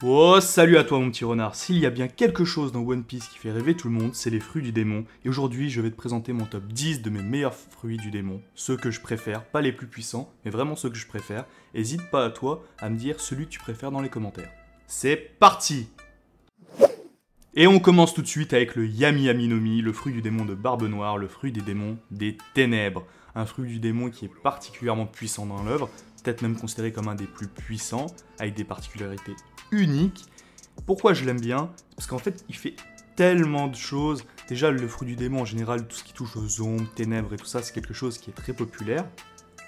Oh, salut à toi mon petit renard. S'il y a bien quelque chose dans One Piece qui fait rêver tout le monde, c'est les fruits du démon. Et aujourd'hui, je vais te présenter mon top 10 de mes meilleurs fruits du démon. Ceux que je préfère, pas les plus puissants, mais vraiment ceux que je préfère. Hésite pas à toi à me dire celui que tu préfères dans les commentaires. C'est parti! Et on commence tout de suite avec le Yami Yami no Mi, le fruit du démon de Barbe Noire, le fruit des démons des ténèbres. Un fruit du démon qui est particulièrement puissant dans l'œuvre, peut-être même considéré comme un des plus puissants, avec des particularités uniques. Pourquoi je l'aime bien? Parce qu'en fait, il fait tellement de choses. Déjà, le fruit du démon, en général, tout ce qui touche aux ombres, ténèbres et tout ça, c'est quelque chose qui est très populaire.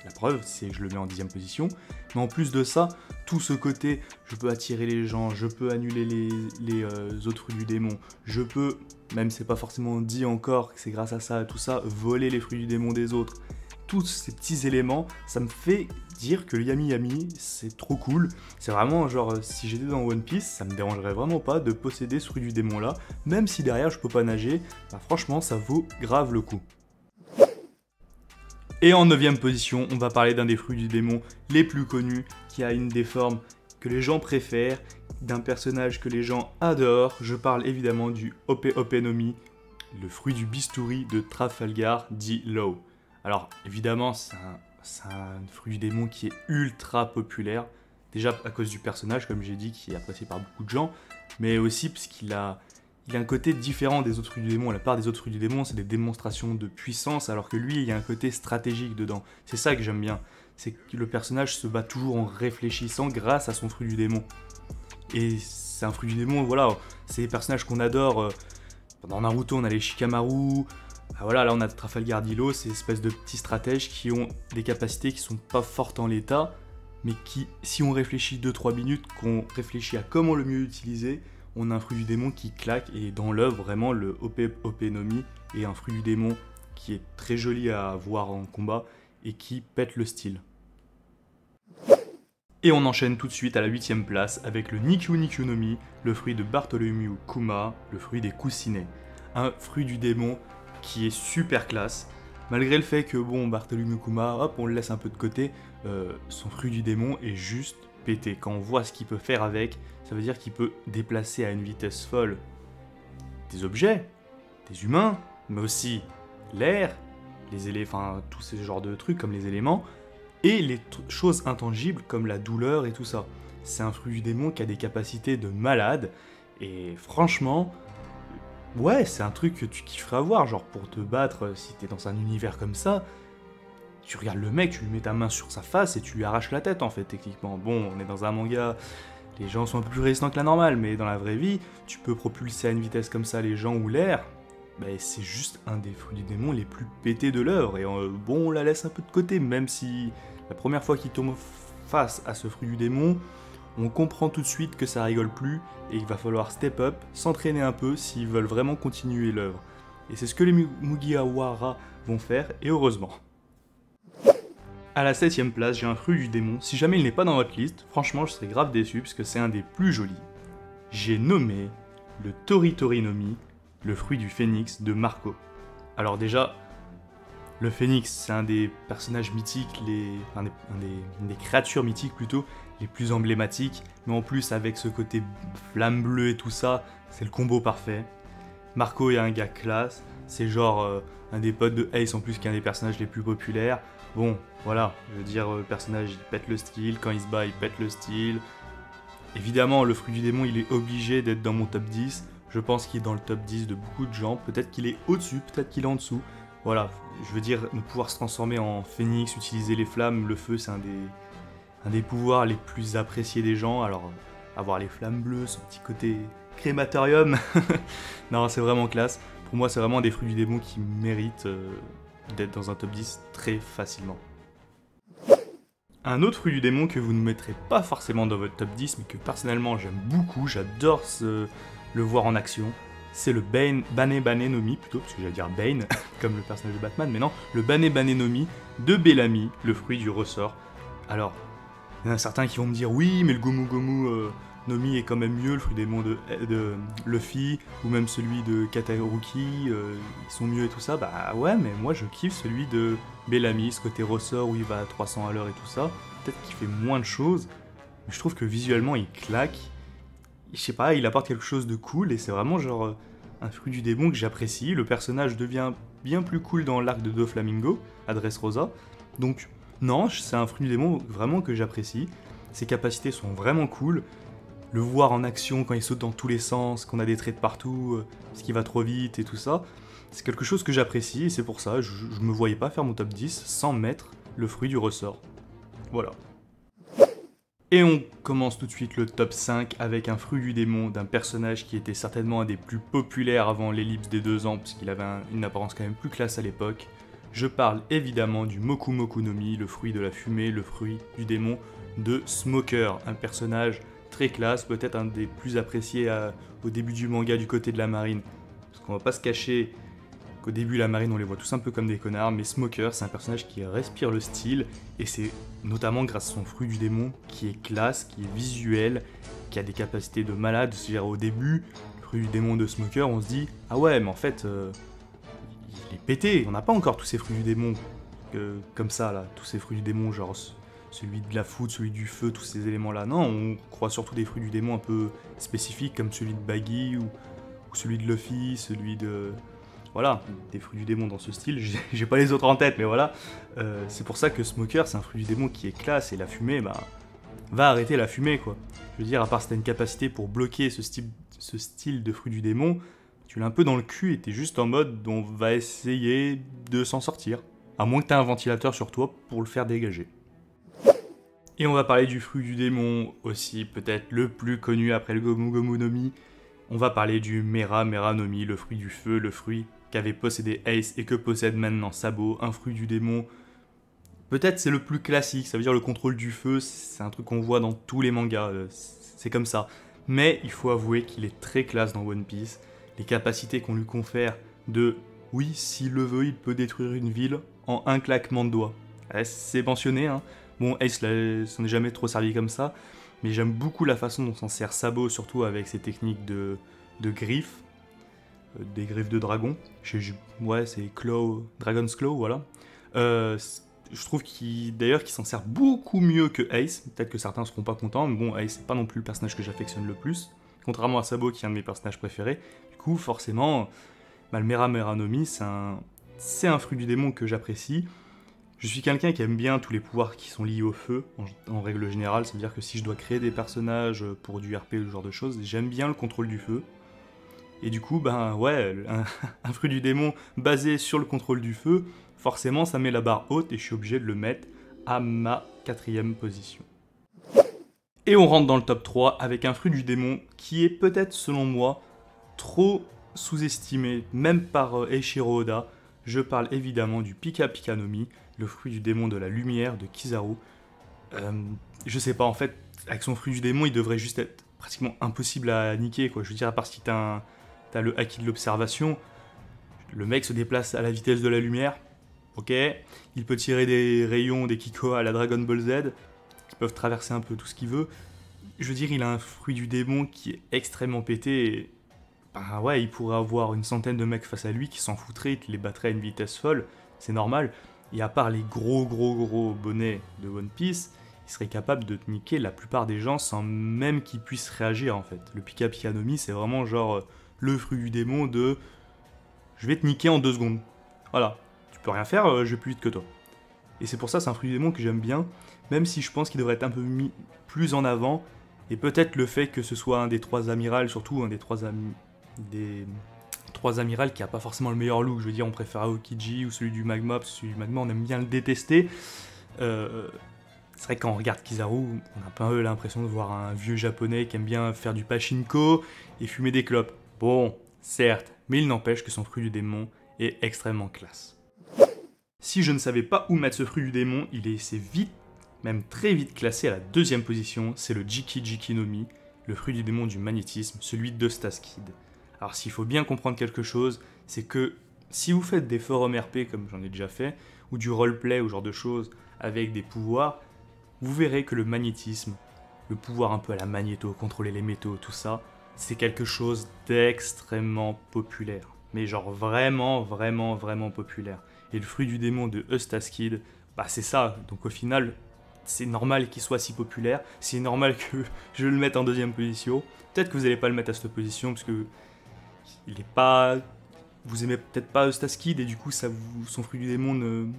La preuve, c'est que je le mets en 10e position. Mais en plus de ça, tout ce côté, je peux attirer les gens, je peux annuler les autres fruits du démon, je peux, même c'est pas forcément dit encore que c'est grâce à ça, tout ça, voler les fruits du démon des autres. Tous ces petits éléments, ça me fait dire que le Yami Yami, c'est trop cool. C'est vraiment genre, si j'étais dans One Piece, ça me dérangerait vraiment pas de posséder ce fruit du démon là, même si derrière je peux pas nager, bah franchement ça vaut grave le coup. Et en 9ème position, on va parler d'un des fruits du démon les plus connus, qui a une des formes que les gens préfèrent, d'un personnage que les gens adorent. Je parle évidemment du Ope Ope no Mi, le fruit du bistouri de Trafalgar dit Law. Alors évidemment, c'est un fruit du démon qui est ultra populaire, déjà à cause du personnage, comme j'ai dit, qui est apprécié par beaucoup de gens, mais aussi parce qu'il a un côté différent des autres fruits du démon. La part des autres fruits du démon, c'est des démonstrations de puissance, alors que lui, il y a un côté stratégique dedans. C'est ça que j'aime bien. C'est que le personnage se bat toujours en réfléchissant grâce à son fruit du démon. Et c'est un fruit du démon, voilà, c'est des personnages qu'on adore. Dans Naruto, on a les Shikamaru. Ah voilà, là on a Trafalgar Law, ces espèces de petits stratèges qui ont des capacités qui sont pas fortes en l'état, mais qui, si on réfléchit 2-3 minutes, qu'on réfléchit à comment le mieux utiliser, on a un fruit du démon qui claque, et dans l'œuvre, vraiment, le Ope Ope no Mi est un fruit du démon qui est très joli à voir en combat, et qui pète le style. Et on enchaîne tout de suite à la 8ème place avec le Nikyu Nikyu no Mi, le fruit de Bartholomew Kuma, le fruit des coussinets. Un fruit du démon qui est super classe, malgré le fait que, bon, Bartholomew Kuma, hop, on le laisse un peu de côté, son fruit du démon est juste pété. Quand on voit ce qu'il peut faire avec, ça veut dire qu'il peut déplacer à une vitesse folle des objets, des humains, mais aussi l'air, les éléphants, tous ces genres de trucs comme les éléments, et les choses intangibles comme la douleur et tout ça. C'est un fruit du démon qui a des capacités de malade, et franchement, ouais, c'est un truc que tu kifferais avoir, genre pour te battre, si t'es dans un univers comme ça, tu regardes le mec, tu lui mets ta main sur sa face et tu lui arraches la tête en fait, techniquement. Bon, on est dans un manga, les gens sont un peu plus résistants que la normale, mais dans la vraie vie, tu peux propulser à une vitesse comme ça les gens ou l'air, bah, c'est juste un des fruits du démon les plus pétés de l'œuvre, et bon, on la laisse un peu de côté, même si la première fois qu'il tombe face à ce fruit du démon, on comprend tout de suite que ça rigole plus, et il va falloir step up, s'entraîner un peu s'ils veulent vraiment continuer l'œuvre. Et c'est ce que les Mugiwara vont faire, et heureusement. À la 7ème place, j'ai un fruit du démon. Si jamais il n'est pas dans votre liste, franchement, je serais grave déçu parce que c'est un des plus jolis. J'ai nommé le Tori no Mi, le fruit du phénix de Marco. Alors déjà, le phénix, c'est un des personnages mythiques, une des créatures mythiques plutôt, les plus emblématiques, mais en plus avec ce côté flamme bleue et tout ça, c'est le combo parfait. Marco est un gars classe, c'est genre un des potes de Ace en plus qui est un des personnages les plus populaires. Bon, voilà, je veux dire, le personnage il pète le style, quand il se bat il pète le style. Évidemment, le fruit du démon il est obligé d'être dans mon top 10, je pense qu'il est dans le top 10 de beaucoup de gens, peut-être qu'il est au-dessus, peut-être qu'il est en dessous. Voilà, je veux dire, ne pouvoir se transformer en phénix, utiliser les flammes, le feu c'est un des pouvoirs les plus appréciés des gens, alors avoir les flammes bleues, ce petit côté crématorium, non c'est vraiment classe. Pour moi c'est vraiment des fruits du démon qui méritent d'être dans un top 10 très facilement. Un autre fruit du démon que vous ne mettrez pas forcément dans votre top 10, mais que personnellement j'aime beaucoup, j'adore le voir en action, c'est le Bane no Mi, plutôt, parce que j'allais dire Bane, comme le personnage de Batman, mais non, le Bane no Mi de Bellamy, le fruit du ressort. Alors, il y en a certains qui vont me dire, oui, mais le Gomu Gomu no Mi est quand même mieux, le fruit du démon de Luffy, ou même celui de Kataharuki, ils sont mieux et tout ça. Bah ouais, mais moi je kiffe celui de Bellamy, ce côté ressort où il va à 300 à l'heure et tout ça. Peut-être qu'il fait moins de choses, mais je trouve que visuellement il claque. je sais pas, il apporte quelque chose de cool et c'est vraiment genre un fruit du démon que j'apprécie. Le personnage devient bien plus cool dans l'arc de Doflamingo, à Dressrosa. Donc non, c'est un fruit du démon vraiment que j'apprécie. Ses capacités sont vraiment cool. Le voir en action quand il saute dans tous les sens, qu'on a des traits de partout, parce qu'il va trop vite et tout ça, c'est quelque chose que j'apprécie et c'est pour ça, je me voyais pas faire mon top 10 sans mettre le fruit du ressort. Voilà. Et on commence tout de suite le top 5 avec un fruit du démon d'un personnage qui était certainement un des plus populaires avant l'ellipse des 2 ans, puisqu'il avait une apparence quand même plus classe à l'époque. Je parle évidemment du Moku Moku no Mi, le fruit de la fumée, le fruit du démon de Smoker, un personnage très classe, peut-être un des plus appréciés au début du manga du côté de la marine. Parce qu'on va pas se cacher qu'au début la marine on les voit tous un peu comme des connards, mais Smoker c'est un personnage qui respire le style, et c'est notamment grâce à son fruit du démon qui est classe, qui est visuel, qui a des capacités de malade. C'est-à-dire au début, le fruit du démon de Smoker, on se dit « Ah ouais, mais en fait, il est pété, on n'a pas encore tous ces fruits du démon comme ça là, tous ces fruits du démon genre celui de la foudre, celui du feu, tous ces éléments-là. Non, on croit surtout des fruits du démon un peu spécifiques comme celui de Baggy ou celui de Luffy, celui de... Voilà, des fruits du démon dans ce style, j'ai pas les autres en tête, mais voilà. C'est pour ça que Smoker, c'est un fruit du démon qui est classe, et la fumée, bah, va arrêter la fumée, quoi. Je veux dire, à part si t'as une capacité pour bloquer ce style de fruit du démon, tu l'as un peu dans le cul et t'es juste en mode on va essayer de s'en sortir. À moins que t'aies un ventilateur sur toi pour le faire dégager. Et on va parler du fruit du démon aussi, peut-être le plus connu après le Gomu Gomu no Mi. On va parler du Mera Mera no Mi, le fruit du feu, le fruit qu'avait possédé Ace et que possède maintenant Sabo, un fruit du démon. Peut-être c'est le plus classique, ça veut dire le contrôle du feu, c'est un truc qu'on voit dans tous les mangas, c'est comme ça. Mais il faut avouer qu'il est très classe dans One Piece. Les capacités qu'on lui confère de « oui, s'il le veut, il peut détruire une ville en un claquement de doigts ». C'est mentionné, hein. Bon, Ace s'en est jamais trop servi comme ça, mais j'aime beaucoup la façon dont s'en sert Sabo, surtout avec ses techniques de griffes, des griffes de dragon. Ouais, c'est Dragon's Claw, voilà. Je trouve d'ailleurs qu'il s'en sert beaucoup mieux que Ace. Peut-être que certains seront pas contents, mais bon, Ace c'est pas non plus le personnage que j'affectionne le plus, contrairement à Sabo qui est un de mes personnages préférés. Du coup, forcément, le Mera Mera no Mi, c'est un fruit du démon que j'apprécie. Je suis quelqu'un qui aime bien tous les pouvoirs qui sont liés au feu, en règle générale. Ça veut dire que si je dois créer des personnages pour du RP ou ce genre de choses, j'aime bien le contrôle du feu. Et du coup, ben ouais, un fruit du démon basé sur le contrôle du feu, forcément ça met la barre haute et je suis obligé de le mettre à ma 4ème position. Et on rentre dans le top 3 avec un fruit du démon qui est peut-être selon moi trop sous-estimé, même par Eiichiro Oda. Je parle évidemment du Pika Pika no Mi, le fruit du démon de la lumière de Kizaru. Je sais pas, en fait, avec son fruit du démon, il devrait juste être pratiquement impossible à niquer, quoi. Je veux dire, à part si t'as le haki de l'observation, le mec se déplace à la vitesse de la lumière, ok, il peut tirer des rayons, des Kiko à la Dragon Ball Z, qui peuvent traverser un peu tout ce qu'il veut. Je veux dire, il a un fruit du démon qui est extrêmement pété, et ben ouais, il pourrait avoir une centaine de mecs face à lui qui s'en foutraient, qui les battraient à une vitesse folle, c'est normal. Et à part les gros bonnets de One Piece, il serait capable de niquer la plupart des gens sans même qu'ils puissent réagir en fait. Le Pika Pika no Mi, c'est vraiment genre le fruit du démon de je vais te niquer en 2 secondes. Voilà, tu peux rien faire, je vais plus vite que toi. Et c'est pour ça c'est un fruit du démon que j'aime bien, même si je pense qu'il devrait être un peu mis plus en avant, et peut-être le fait que ce soit un des 3 amirals, surtout un des 3 amirals qui a pas forcément le meilleur look. Je veux dire, on préfère Aokiji ou celui du Magma, parce que celui du Magma on aime bien le détester. C'est vrai que quand on regarde Kizaru, on a un peu l'impression de voir un vieux japonais qui aime bien faire du pachinko et fumer des clopes. Bon, certes, mais il n'empêche que son fruit du démon est extrêmement classe. Si je ne savais pas où mettre ce fruit du démon, c'est vite, même très vite classé à la 2ème position, c'est le Jiki Jiki no Mi, le fruit du démon du magnétisme, celui de Staskid. Alors s'il faut bien comprendre quelque chose, c'est que si vous faites des forums RP comme j'en ai déjà fait, ou du roleplay ou genre de choses avec des pouvoirs, vous verrez que le magnétisme, le pouvoir un peu à la Magneto, contrôler les métaux, tout ça, c'est quelque chose d'extrêmement populaire. Mais genre vraiment populaire. Et le fruit du démon de Eustaskid, bah c'est ça. Donc au final, c'est normal qu'il soit si populaire, c'est normal que je le mette en deuxième position. Peut-être que vous n'allez pas le mettre à cette position, parce que il est pas... Vous aimez peut-être pas Eustace-Kid, et du coup son fruit du démon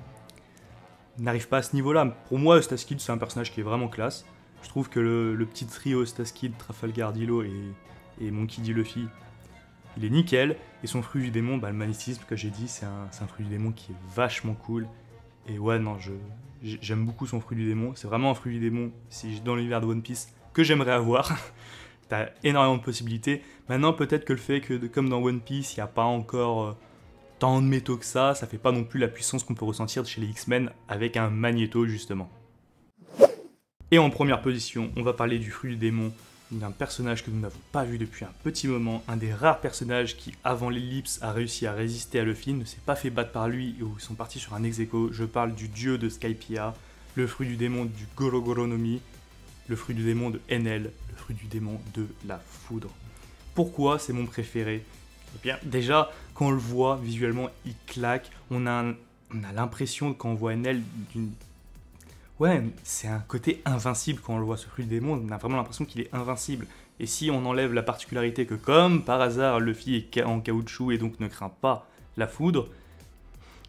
n'arrive pas à ce niveau-là. Pour moi, Eustace-Kid, c'est un personnage qui est vraiment classe. Je trouve que le petit trio Eustace-Kid, Trafalgar Dilo et Monkey D. Luffy, il est nickel. Et son fruit du démon, le magnétisme, que j'ai dit, c'est un fruit du démon qui est vachement cool. Et ouais, non, j'aime beaucoup son fruit du démon. C'est vraiment un fruit du démon, dans l'univers de One Piece, que j'aimerais avoir. T'as énormément de possibilités. Maintenant, peut-être que le fait que, comme dans One Piece, il n'y a pas encore tant de métaux que ça fait pas non plus la puissance qu'on peut ressentir chez les X-Men avec un Magnéto, justement. Et en première position, on va parler du fruit du démon, d'un personnage que nous n'avons pas vu depuis un petit moment, un des rares personnages qui, avant l'ellipse, a réussi à résister à Luffy, ne s'est pas fait battre par lui ou ils sont partis sur un ex-aequo. Je parle du dieu de Skypiea, le fruit du démon du Goro Goro no Mi, le fruit du démon de Enel, le fruit du démon de la foudre. Pourquoi c'est mon préféré? Eh bien, déjà, quand on le voit, visuellement, il claque, on a l'impression, quand on voit Enel, d'une... Ouais, c'est un côté invincible quand on le voit, ce fruit du démon, on a vraiment l'impression qu'il est invincible. Et si on enlève la particularité que, comme par hasard, Luffy est en caoutchouc et donc ne craint pas la foudre,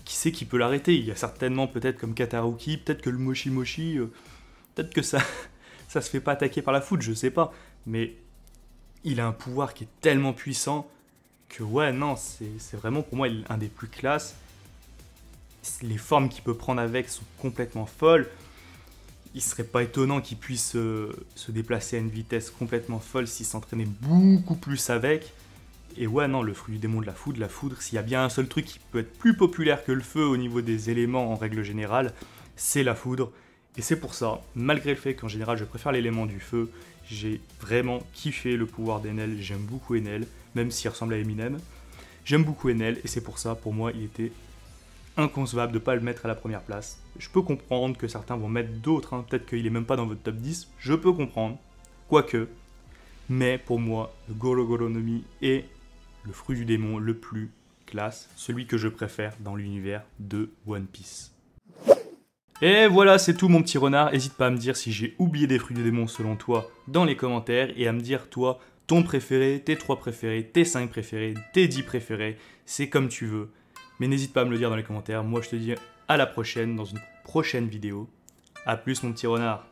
qui sait qui peut l'arrêter? Il y a certainement, peut-être comme Kataruki, peut-être que le Moshi Moshi, peut-être que ça se fait pas attaquer par la foudre, je sais pas. Mais il a un pouvoir qui est tellement puissant que ouais, non, c'est vraiment pour moi un des plus classes. Les formes qu'il peut prendre avec sont complètement folles. Il serait pas étonnant qu'il puisse se déplacer à une vitesse complètement folle s'il s'entraînait beaucoup plus avec. Et ouais, non, le fruit du démon de la foudre, s'il y a bien un seul truc qui peut être plus populaire que le feu au niveau des éléments en règle générale, c'est la foudre. Et c'est pour ça, malgré le fait qu'en général je préfère l'élément du feu, j'ai vraiment kiffé le pouvoir d'Enel, j'aime beaucoup Enel, même s'il ressemble à Eminem. J'aime beaucoup Enel et c'est pour ça, pour moi, il était inconcevable de ne pas le mettre à la première place. Je peux comprendre que certains vont mettre d'autres, peut-être qu'il est même pas dans votre top 10, je peux comprendre, quoique. Mais pour moi, le Goro Goro no Mi est le fruit du démon le plus classe, celui que je préfère dans l'univers de One Piece. Et voilà, c'est tout mon petit renard. N'hésite pas à me dire si j'ai oublié des fruits du démon selon toi dans les commentaires et à me dire toi, ton préféré, tes 3 préférés, tes 5 préférés, tes 10 préférés, c'est comme tu veux. Mais n'hésite pas à me le dire dans les commentaires. Moi je te dis à la prochaine dans une prochaine vidéo. A plus mon petit renard.